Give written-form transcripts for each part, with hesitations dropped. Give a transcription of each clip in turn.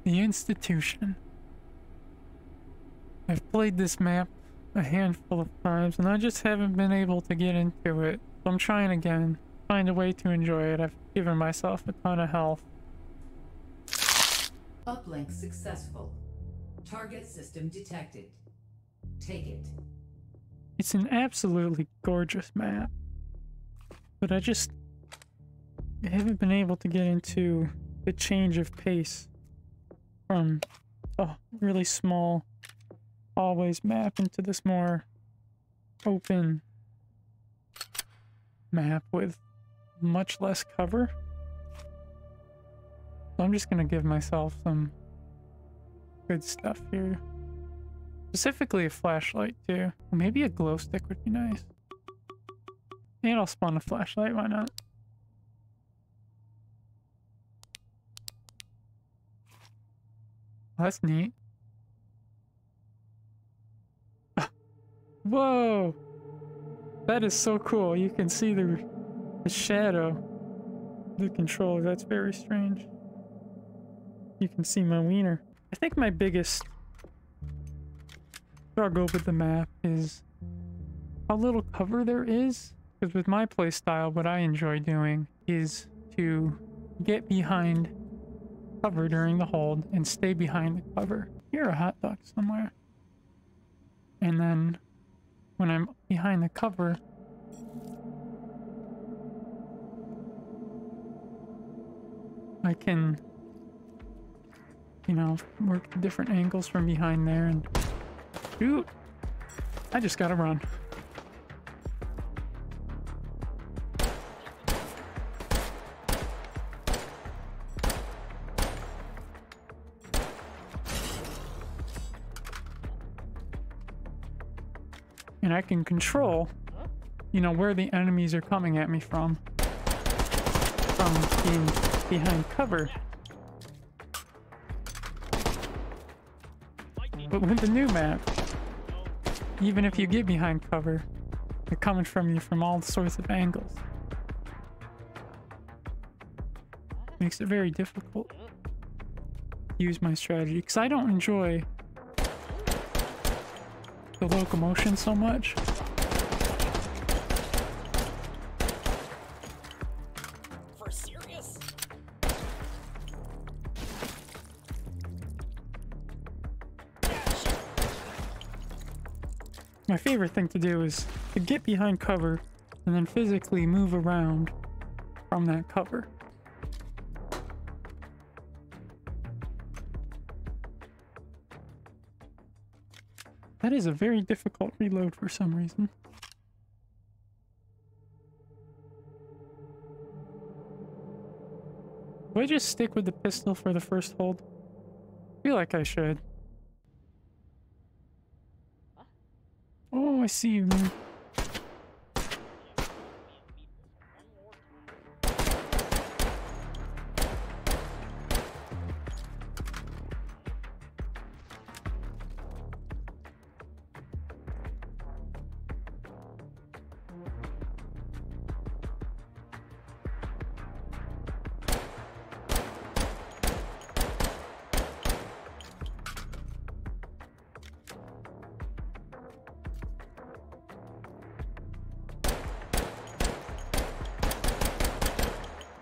The Institution. I've played this map a handful of times and I just haven't been able to get into it. So I'm trying again. Find a way to enjoy it. I've given myself a ton of health. Uplink successful. Target system detected. Take it. It's an absolutely gorgeous map. But I haven't been able to get into the change of pace from a really small always map into this more open map with much less cover. So I'm just gonna give myself some good stuff here. Specifically a flashlight too. Maybe a glow stick would be nice. And I'll spawn a flashlight, why not? Oh, that's neat. Whoa! That is so cool. You can see the shadow of the controller. That's very strange. You can see my wiener. I think my biggest struggle with the map is how little cover there is. Because with my playstyle, what I enjoy doing is to get behind cover during the hold and stay behind the cover. Hear a hot dog somewhere. And then when I'm behind the cover, I can, you know, work different angles from behind there and shoot. I just gotta run. And I can control, you know, where the enemies are coming at me from being behind cover. But with the new map, even if you get behind cover, they're coming from you from all sorts of angles. Makes it very difficult to use my strategy, because I don't enjoy the locomotion so much. For serious? My favorite thing to do is to get behind cover and then physically move around from that cover. That is a very difficult reload for some reason. Do I just stick with the pistol for the first hold? I feel like I should. Oh, I see you, man.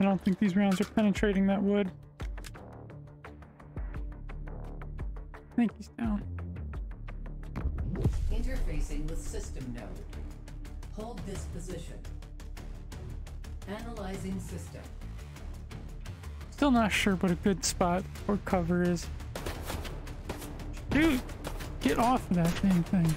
I don't think these rounds are penetrating that wood. I think he's down. Interfacing with system node. Hold this position. Analyzing system. Still not sure what a good spot for cover is. Dude, get off of that dang thing.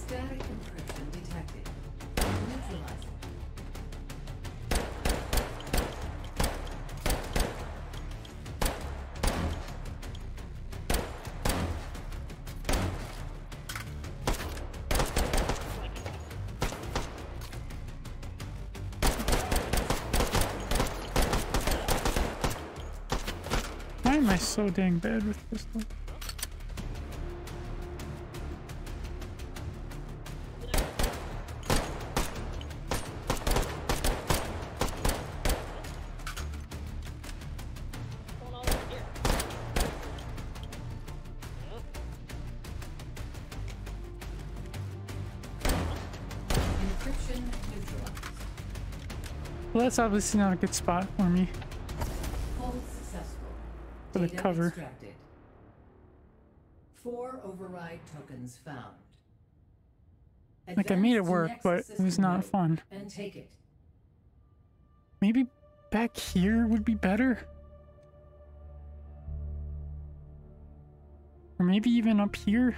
Static encryption detected. Neutralizing. Why am I so dang bad with pistol? Well, that's obviously not a good spot for me. Hold successful. For the Data cover. extracted. 4 override tokens found. Like, I made it Advance to work, next but it was system not node fun. And take it. Maybe back here would be better? Or maybe even up here?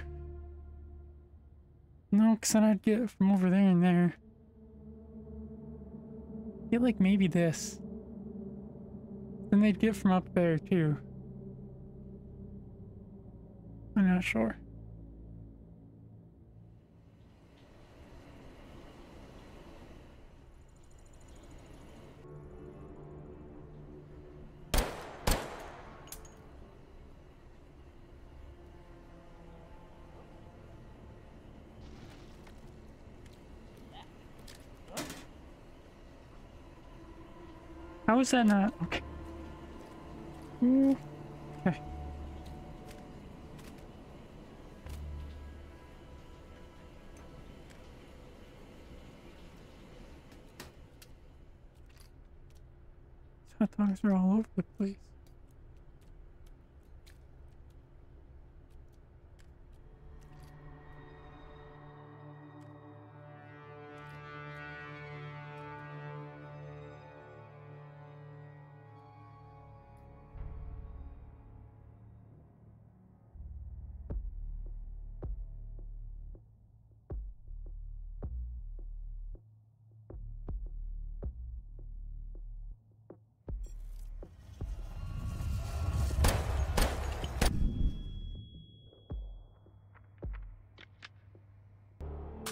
No, because then I'd get from over there and there. Get like maybe this. Then they'd get from up there too. I'm not sure. How is that not? Okay. Ooh. Okay. These hot dogs are all over the place.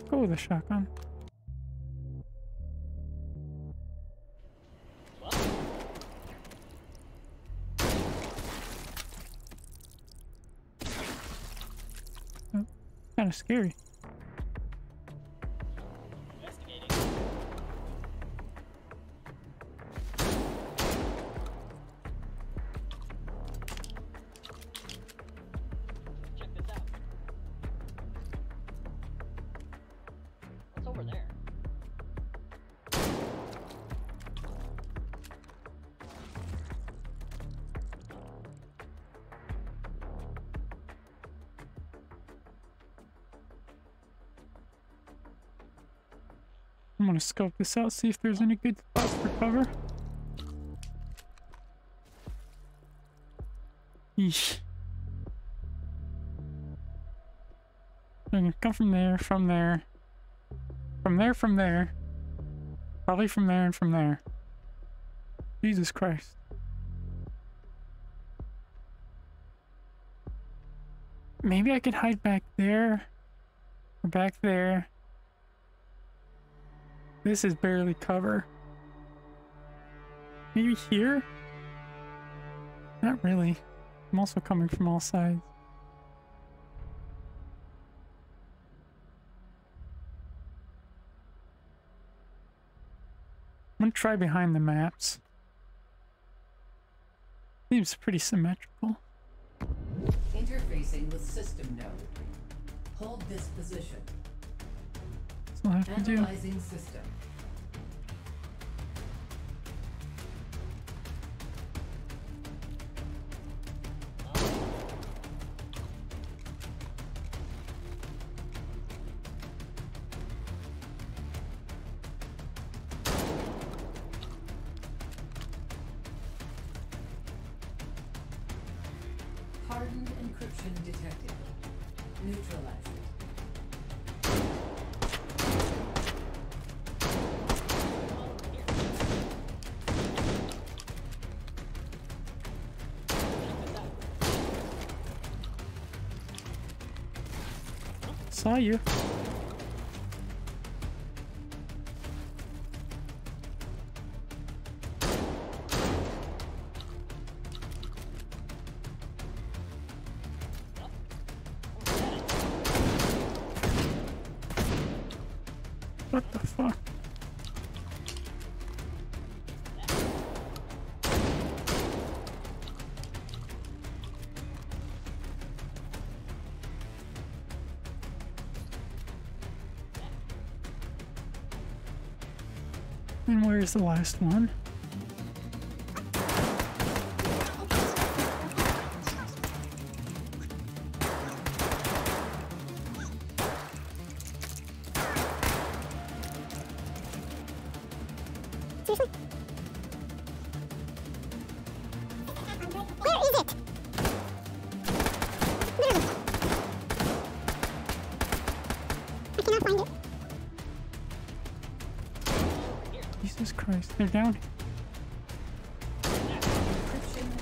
Go with a shotgun. Oh, kind of scary. Investigating. Check this out. What's over there? I'm gonna scope this out, see if there's any good spots for cover. Yeesh. I can come from there, from there. From there, from there. Probably from there and from there. Jesus Christ. Maybe I could hide back there. Or back there. This is barely cover. Maybe here? Not really. I'm also coming from all sides. I'm gonna try behind the maps. Seems pretty symmetrical. Interfacing with system node. Hold this position. That's all I have to do. Analyzing system. Hardened encryption detected. Neutralize it. Saw you. What the fuck? And where's the last one? Jesus Christ, they're down.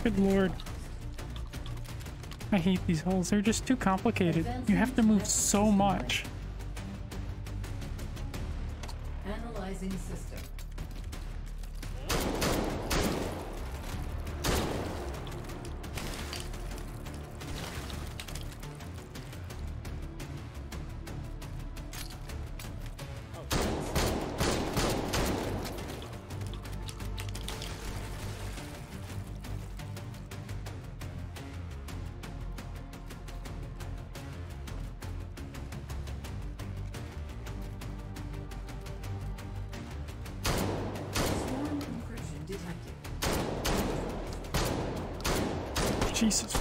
Good lord. I hate these holes. They're just too complicated. You have to move so much. Analyzing system. Jesus.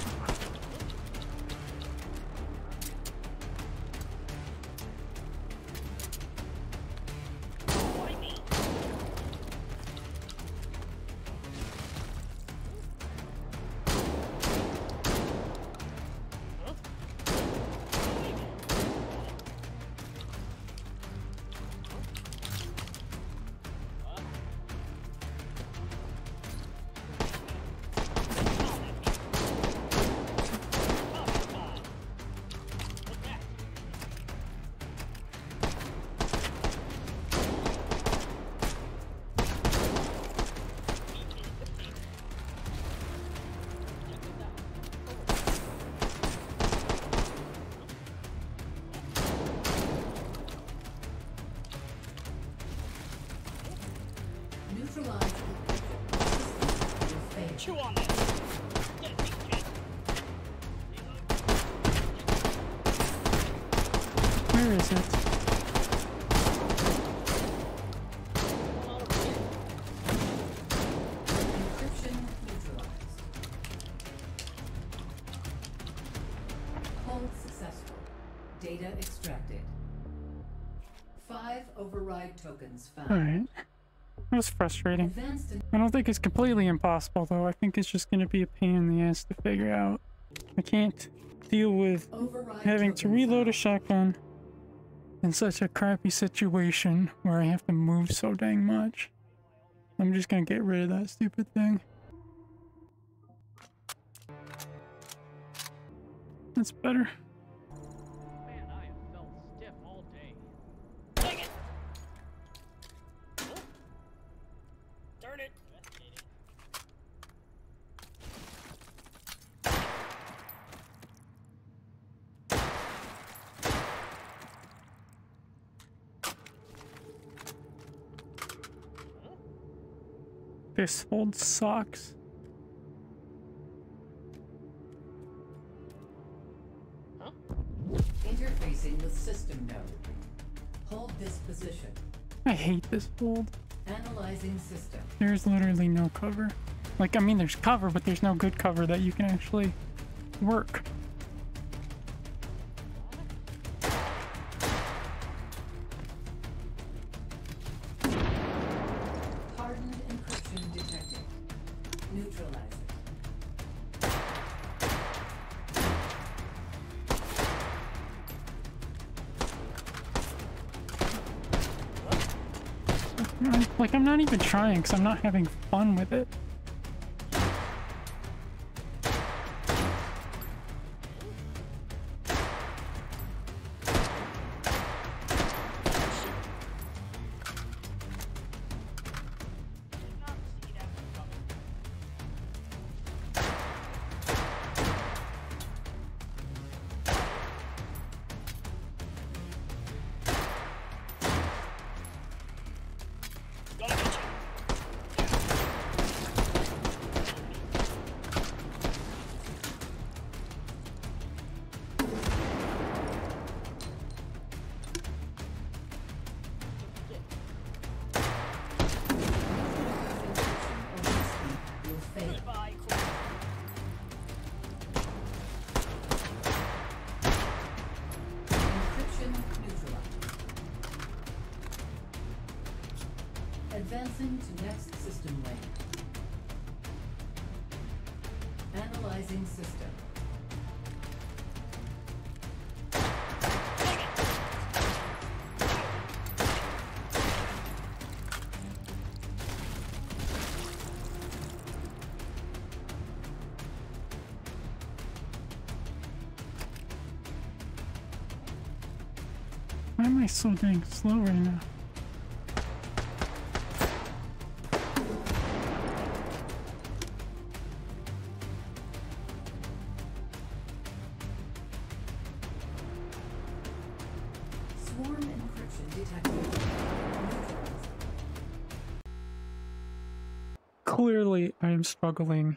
Chew on it. Get it, kid. Where is it? Encryption neutralized. Hold successful. Data extracted. 5 override tokens found. Alright. That was frustrating. Advanced in I don't think it's completely impossible, though. I think it's just going to be a pain in the ass to figure out. I can't deal with override having to token reload a found. shotgun in such a crappy situation where I have to move so dang much. I'm just going to get rid of that stupid thing. That's better. Man, I have felt stiff all day. Dang it! Darn it! Investigating. This old sucks. Huh? Interfacing with system node. Hold this position. I hate this hold. Analyzing system. There's literally no cover. Like, I mean, there's cover, but there's no good cover that you can actually work. Hardened encryption detected. Neutralize it. Like, I'm not even trying because I'm not having fun with it. Did not see that one coming. Gonna get you. system link. Analyzing system. Why am I so dang slow right now? Swarm encryption detected. Clearly, I am struggling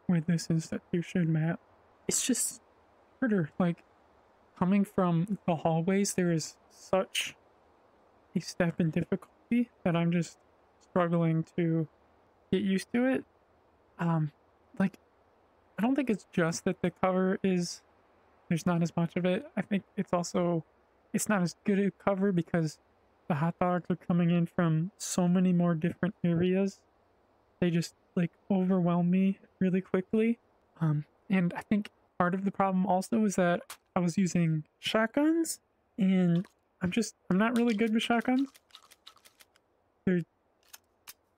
with this institution map. It's just harder. Like, coming from the hallways, there is such a step in difficulty that I'm just struggling to get used to it. Like, I don't think it's just that the cover is, there's not as much of it. I think it's also, it's not as good a cover because the hot dogs are coming in from so many more different areas. They just, like, overwhelm me really quickly. And I think part of the problem also is that I was using shotguns, and I'm not really good with shotguns. They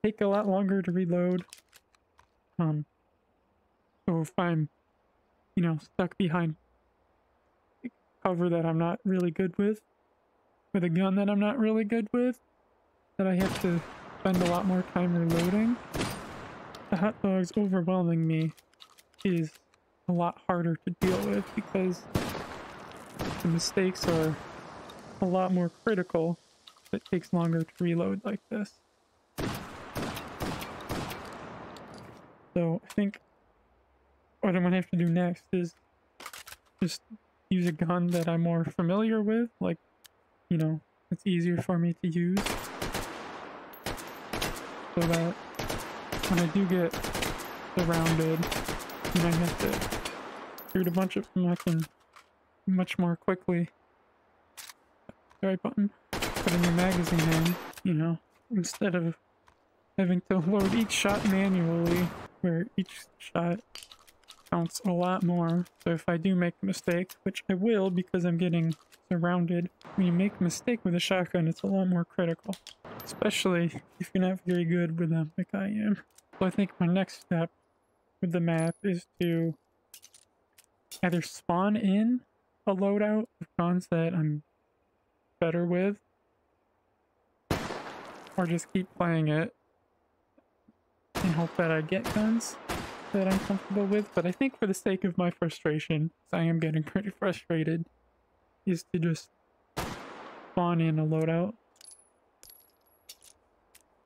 take a lot longer to reload. So if I'm, you know, stuck behind cover that I'm not really good with a gun that I'm not really good with, that I have to spend a lot more time reloading, the hot dogs overwhelming me is a lot harder to deal with because the mistakes are a lot more critical. It takes longer to reload like this. So I think what I'm gonna have to do next is just use a gun that I'm more familiar with, like, you know, it's easier for me to use, so that when I do get surrounded and I have to shoot a bunch of them, I can much more quickly. Right button, put a new magazine in, you know, instead of having to load each shot manually, where each shot counts a lot more. So if I do make a mistake, which I will because I'm getting surrounded, when you make a mistake with a shotgun, it's a lot more critical, especially if you're not very good with them like I am. So I think my next step with the map is to either spawn in a loadout of guns that I'm better with, or just keep playing it and hope that I get guns that I'm comfortable with. But I think for the sake of my frustration, 'cause I am getting pretty frustrated, is to just spawn in a loadout